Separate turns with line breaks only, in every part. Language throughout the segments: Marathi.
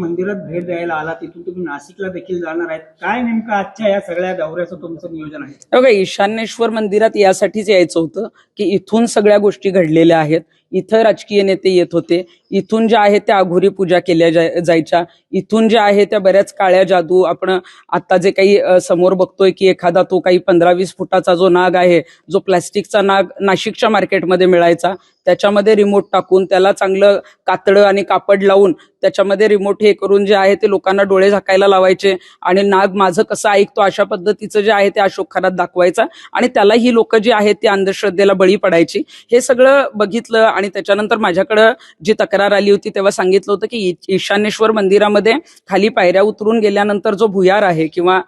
मंदिरात भेट द्यायला आला, तिथून तुम्ही नाशिकला देखील जाणार आहेत. काय नेमकं आजच्या या सगळ्या दौऱ्याचं तुमचं नियोजन आहे?
बघा, ईशान्येश्वर मंदिरात यासाठीच यायचं होतं की इथून सगळ्या गोष्टी घडलेल्या आहेत. इथं राजकीय नेते येत होते, इथून ज्या आहेत त्या अघोरी पूजा केल्या जायच्या, इथून ज्या आहे त्या बऱ्याच काळ्या जादू, आपण आता जे काही समोर बघतोय की एखादा तो काही 15-20 फुटाचा जो नाग आहे, जो प्लॅस्टिकचा नाग नाशिकच्या मार्केटमध्ये मिळायचा, त्याच्यामध्ये रिमोट टाकून त्याला चांगलं कातडं आणि कापड लावून त्याच्यामध्ये रिमोट हे करून जे आहे ते लोकांना डोळे झाकायला लावायचे आणि नाग माझं कसं ऐकतो अशा पद्धतीचं जे आहे ते अशोक खरात दाखवायचा आणि त्याला ही लोक जी आहेत ती अंधश्रद्धेला बळी पडायची. हे सगळं बघितलं आणि त्याच्यानंतर माझ्याकडं जी तक्रार आली होती तेव्हा सांगितलं होतं की ईशान्येश्वर मंदिरामध्ये खाली पायऱ्या उतरून गेल्यानंतर जो भुयार आहे किंवा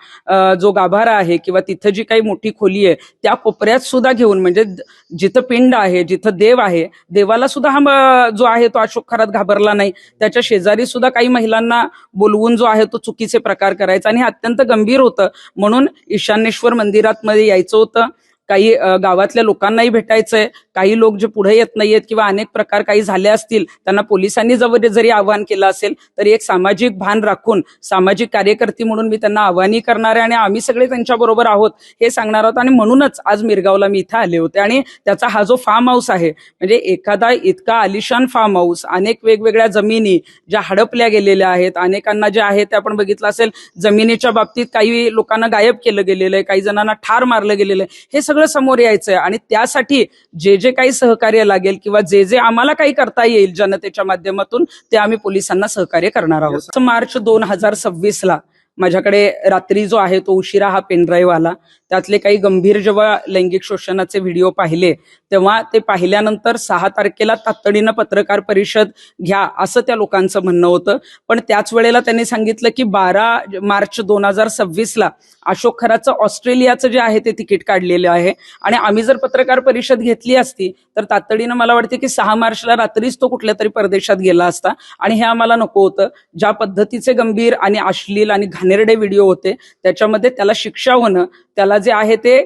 जो गाभारा आहे किंवा तिथं जी काही मोठी खोली आहे त्या कोपऱ्यात सुद्धा घेऊन, म्हणजे जिथं पिंड आहे, जिथं देव आहे, देवाला सुद्धा हा जो आहे तो अशोक खरात घाबरला नाही. त्याच्या शेजारी सुद्धा काही महिलांना बोलवून जो आहे तो चुकीचे प्रकार करायचा आणि हे अत्यंत गंभीर होतं. म्हणून ईशान्येश्वर मंदिरात मध्ये यायचं होतं. काही गावातल्या लोकांनाही भेटायचंय. काही लोक जे पुढे येत नाहीयेत किंवा अनेक प्रकार काही झाले असतील त्यांना पोलिसांनी जरी आवाहन केलं असेल तरी एक सामाजिक भान राखून सामाजिक कार्यकर्ती म्हणून मी त्यांना आवाहनी करणार आहे आणि आम्ही सगळे त्यांच्या बरोबर आहोत हे सांगणार आहोत. आणि म्हणूनच आज मिरगावला मी इथं आले होते आणि त्याचा हा जो फार्म हाऊस आहे, म्हणजे एखादा इतका आलिशान फार्म हाऊस, अनेक वेगवेगळ्या जमिनी ज्या हडपल्या गेलेल्या आहेत, अनेकांना जे आहे ते आपण बघितलं असेल जमिनीच्या बाबतीत काही लोकांना गायब केलं गेलेलं आहे, काही जणांना ठार मारलं गेलेलं आहे, हे सगळं समोर यायचंय. आणि त्यासाठी जे काही सहकार्य लागेल किंवा जे आम्हाला काही करता येईल जनतेच्या माध्यमातून ते आम्ही पोलिसांना सहकार्य करणार आहोत. मार्च 2026ला माझ्याकडे रात्री जो आहे तो उशिरा हा पेनड्राईव्ह आला. त्यातले काही गंभीर जेव्हा लैंगिक शोषणाचे व्हिडिओ पाहिले तेव्हा ते पाहिल्यानंतर 6 तारखेला तातडीनं पत्रकार परिषद घ्या असं त्या लोकांचं म्हणणं होतं. पण त्याच वेळेला त्यांनी सांगितलं की 12 मार्च 2026ला अशोक खराचं ऑस्ट्रेलियाचं जे आहे ते तिकीट काढलेलं आहे आणि आम्ही जर पत्रकार परिषद घेतली असती तर तातडीनं मला वाटते की 6 मार्चला रात्रीच तो कुठल्या तरी परदेशात गेला असता आणि हे आम्हाला नको होतं. ज्या पद्धतीचे गंभीर आणि अश्लील आणि घाणेरडे व्हिडिओ होते त्याच्यामध्ये त्याला शिक्षा होणं, त्याला जे आहे ते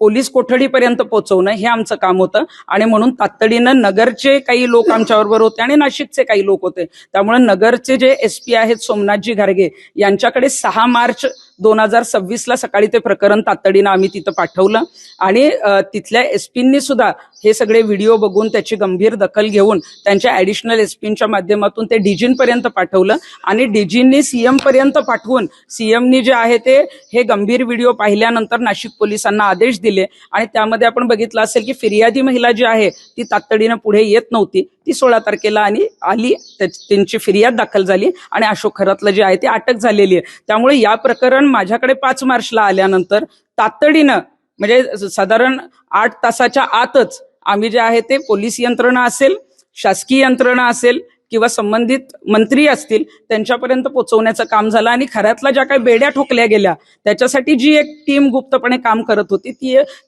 पोलीस कोठडीपर्यंत पोहोचवणं हे आमचं काम होतं. आणि म्हणून तातडीनं नगरचे काही लोक आमच्याबरोबर होते आणि नाशिकचे काही लोक होते. त्यामुळे नगरचे जे SP आहेत सोमनाथजी घारगे यांच्याकडे 6 मार्च 2026ला सकाळी ते प्रकरण तातडीनं आम्ही तिथं पाठवलं आणि तिथल्या SPंनी सुद्धा हे सगळे व्हिडिओ बघून त्याची गंभीर दखल घेऊन त्यांच्या ऍडिशनल SPंच्या माध्यमातून ते DGंपर्यंत पाठवलं आणि DGंनी CM पर्यंत पाठवून CMनी जे आहे ते हे गंभीर व्हिडिओ पाहिल्यानंतर नाशिक पोलिसांना आदेश दिले. आणि त्यामध्ये आपण बघितलं असेल की फिर्यादी महिला जी आहे ती तातडीनं पुढे येत नव्हती, ती 16 तारखेला आणि आली, त्यांची फिर्याद दाखल झाली आणि अशोक खरातलं जे आहे ते अटक झालेली आहे. त्यामुळे या प्रकरण माझ्याकडे 5 मार्चला आल्यानंतर तातडीनं म्हणजे साधारण 8 तासाच्या आतच आम्ही जे आहे ते पोलीस यंत्रणा असेल, शासकीय यंत्रणा असेल किंवा संबंधित मंत्री असतील त्यांच्यापर्यंत पोहोचवण्याचं काम झालं. आणि खऱ्यातला ज्या काही बेड्या ठोकल्या गेल्या त्याच्यासाठी जी एक टीम गुप्तपणे काम करत होती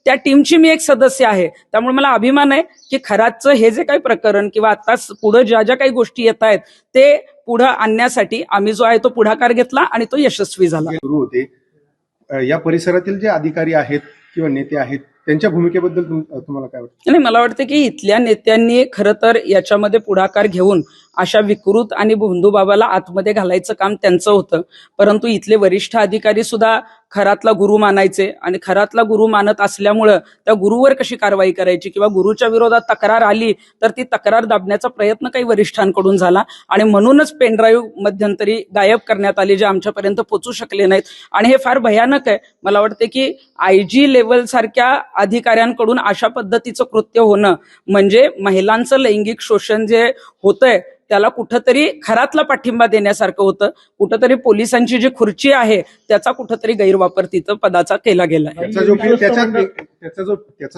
त्या टीमची मी एक सदस्य आहे. त्यामुळे मला अभिमान आहे की खरातचं हे जे काही प्रकरण किंवा आता पुढे ज्या काही गोष्टी येत आहेत ते पुढे आणण्यासाठी आम्ही जो आहे तो पुढाकार घेतला आणि तो यशस्वी झाला.
सुरू होते या परिसरातील जे अधिकारी आहेत किंवा नेते आहेत त्यांच्या भूमिकेबद्दल तुम्हाला काय वाटतं?
नाही, मला वाटतं की इथल्या नेत्यांनी खरं तर याच्यामध्ये पुढाकार घेऊन अशा विकृत आणि भोंदूबाबाला आतमध्ये घालायचं काम त्यांचं होतं. परंतु इथले वरिष्ठ अधिकारी सुद्धा खरातला गुरु मानायचे आणि खरातला गुरु मानत असल्यामुळं त्या गुरुवर कशी कारवाई करायची किंवा गुरुच्या विरोधात तक्रार आली तर ती तक्रार दाबण्याचा प्रयत्न काही वरिष्ठांकडून झाला आणि म्हणूनच पेनड्राईव्ह मध्यंतरी गायब करण्यात आले जे आमच्यापर्यंत पोहोचू शकले नाहीत. आणि हे फार भयानक आहे. मला वाटते की IG लेवल सारख्या अधिकाऱ्यांकडून अशा पद्धतीचं कृत्य होणं म्हणजे महिलांचं लैंगिक शोषण जे होतंय त्याला कुठंतरी खरातला पाठिंबा देण्यासारखं होतं. कुठंतरी पोलिसांची जी खुर्ची आहे त्याचा कुठंतरी गैरवापर तिथं पदाचा केला गेला.
त्याचा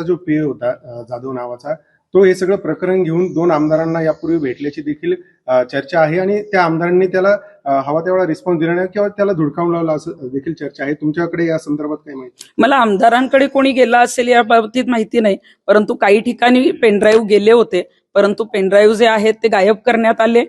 जो पी होता जाधव नावाचा, तो हे सगळं प्रकरण घेऊन 2 आमदारांना यापूर्वी भेटल्याची देखील चर्चा आहे आणि त्या आमदारांनी त्याला हवा तेवढा रिस्पॉन्स दिला नाही किंवा त्याला धुडकावून लावला असं देखील चर्चा आहे. तुमच्याकडे या संदर्भात काय माहिती?
मला आमदारांकडे कोणी गेला असेल या बाबतीत माहिती नाही, परंतु काही ठिकाणी पेनड्राईव्ह गेले होते, परंतु पेनड्राईव्ह जे आहेत ते गायब करण्यात आले.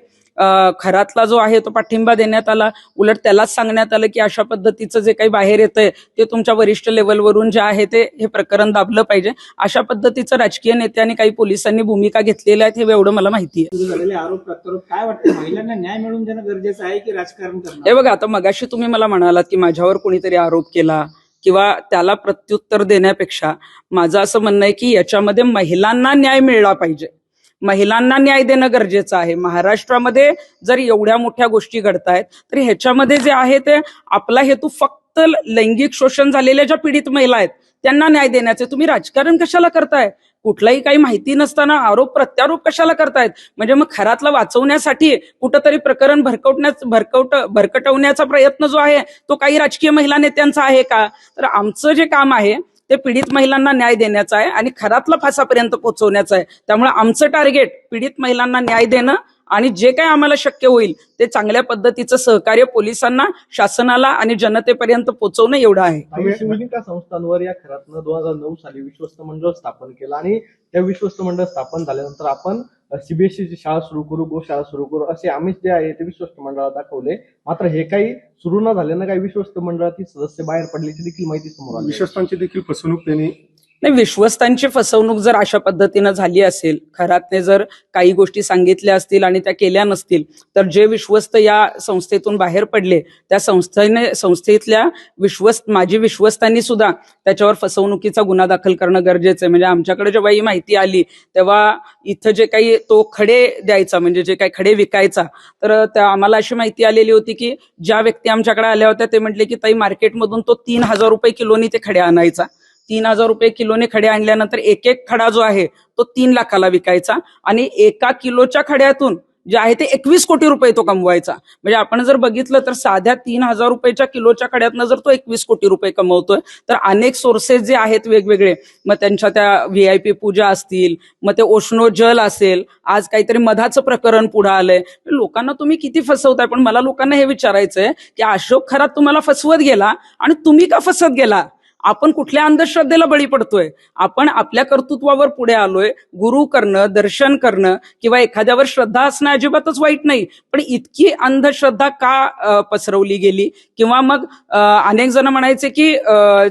खरातला जो आहे तो पाठिंबा देण्यात आला. उलट त्यालाच सांगण्यात आलं की अशा पद्धतीचं जे काही बाहेर येतंय ते तुमच्या वरिष्ठ लेवलवरून जे आहे ते हे प्रकरण दाबलं पाहिजे. अशा पद्धतीचं राजकीय नेत्यांनी काही पोलिसांनी भूमिका घेतलेल्या आहेत हे एवढं मला माहिती आहे.
सुरू झालेले आरोप प्रत्यारोप काय वाटतं, महिलांना न्याय मिळवून देणं गरजेचं आहे की राजकारण करणं?
हे बघा, आता मगाशी तुम्ही मला म्हणालात की माझ्यावर कोणीतरी आरोप केला किंवा त्याला प्रत्युत्तर देण्यापेक्षा माझं असं म्हणणं आहे की याच्यामध्ये महिलांना न्याय मिळाला पाहिजे. महिलांना न्याय देणं गरजेचं आहे. महाराष्ट्रामध्ये जर एवढ्या मोठ्या गोष्टी घडतायत तर ह्याच्यामध्ये जे आहे ते आपला हेतू फक्त लैंगिक शोषण झालेल्या ज्या पीडित महिला आहेत त्यांना न्याय देण्याचे. तुम्ही राजकारण कशाला करताय? कुठलाही काही माहिती नसताना आरोप प्रत्यारोप कशाला करतायत? म्हणजे मग खरातला वाचवण्यासाठी कुठंतरी प्रकरण भरकटवण्याचा प्रयत्न जो आहे तो काही राजकीय महिला नेत्यांचा आहे का? तर आमचं जे काम आहे ते पीडित महिलांना न्याय देण्याचं आहे आणि खरातला फासापर्यंत पोहोचवण्याचं आहे. त्यामुळे आमचं टार्गेट पीडित महिलांना न्याय देणं आणि जे काही आम्हाला शक्य होईल ते चांगल्या पद्धतीचं सहकार्य पोलिसांना, शासनाला आणि जनतेपर्यंत पोहोचवणं एवढं आहे.
शिवलिंगा संस्थांवर या खरातनं 2009 साली विश्वस्त मंडळ स्थापन केलं आणि त्या विश्वस्त मंडळ स्थापन झाल्यानंतर आपण सीबीएसईची शाळा सुरू करू, गोशाळा सुरू करू असे आम्ही जे आहे ते विश्वस्त मंडळाला दाखवले. मात्र हे काही सुरू न झाल्यानं काही विश्वस्त मंडळातील सदस्य बाहेर पडल्याची देखील माहिती समोर आली.
विश्वस्तांची देखील फसवणूक त्यांनी
नाही, विश्वस्तांची फसवणूक जर अशा पद्धतीनं झाली असेल, खरातने जर काही गोष्टी सांगितल्या असतील आणि त्या केल्या नसतील तर जे विश्वस्त या संस्थेतून बाहेर पडले त्या संस्थेतल्या माजी विश्वस्तांनी सुद्धा त्याच्यावर फसवणुकीचा गुन्हा दाखल करणं गरजेचं आहे. म्हणजे आमच्याकडे जेव्हा ही माहिती आली तेव्हा इथं जे काही तो खडे द्यायचा, म्हणजे जे काही खडे विकायचा, तर आम्हाला अशी माहिती आलेली होती की ज्या व्यक्ती आमच्याकडे आल्या होत्या ते म्हटले की ताई मार्केटमधून तो 3,000 रुपये किलोनी ते खडे आणायचा. 3,000 रुपये किलोने खडे आणल्यानंतर एक एक खडा जो आहे तो 3 लाखाला विकायचा आणि 1 किलोच्या खड्यातून जे आहे ते 21 कोटी रुपये तो कमवायचा. म्हणजे आपण जर बघितलं तर साध्या 3,000 रुपयाच्या किलोच्या खड्यातनं जर तो 21 कोटी रुपये कमवतोय तर अनेक सोर्सेस जे आहेत वेगवेगळे, मग त्यांच्या त्या VIP पूजा असतील, मग ते ओशनो जल असेल, आज काहीतरी मधाचं प्रकरण पुढे आलंय. लोकांना तुम्ही किती फसवताय? पण मला लोकांना हे विचारायचंय की अशोक खरात तुम्हाला फसवत गेला आणि तुम्ही का फसत गेला? आपण कुठल्या अंधश्रद्धेला बळी पडतोय? आपण आपल्या कर्तृत्वावर पुढे आलोय. गुरु करणं, दर्शन करणं किंवा एखाद्यावर श्रद्धा असणं अजिबातच वाईट नाही, पण इतकी अंधश्रद्धा का पसरवली गेली? किंवा मग अनेक जण म्हणायचे की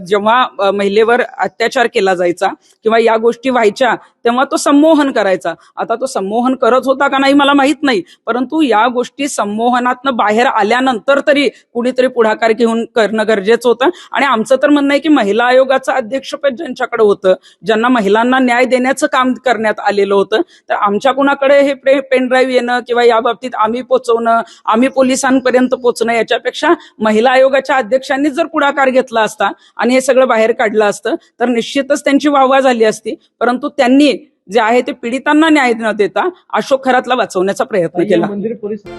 जेव्हा महिलेवर अत्याचार केला जायचा किंवा या गोष्टी व्हायच्या तेव्हा तो संमोहन करायचा. आता तो संमोहन करत होता का नाही मला माहित नाही, परंतु या गोष्टी संमोहनातनं बाहेर आल्यानंतर तरी कुणीतरी पुढाकार घेऊन करणं गरजेचं होतं. आणि आमचं तर म्हणणं आहे की महिला आयोगाचं अध्यक्षपद ज्यांच्याकडे होतं, ज्यांना महिलांना न्याय देण्याचं काम करण्यात आलेलं होतं, तर आमच्या कुणाकडे हे पेन ड्राईव्ह येणं किंवा या बाबतीत आम्ही पोहोचवणं, आम्ही पोलिसांपर्यंत पोहोचणं, याच्यापेक्षा महिला आयोगाच्या अध्यक्षांनी जर पुढाकार घेतला असता आणि हे सगळं बाहेर काढलं असतं तर निश्चितच त्यांची वाहवा झाली असती. परंतु त्यांनी जे आहे ते पीडितांना न्याय न देता अशोक खरातला वाचवण्याचा प्रयत्न केला.
मंदिर परिसर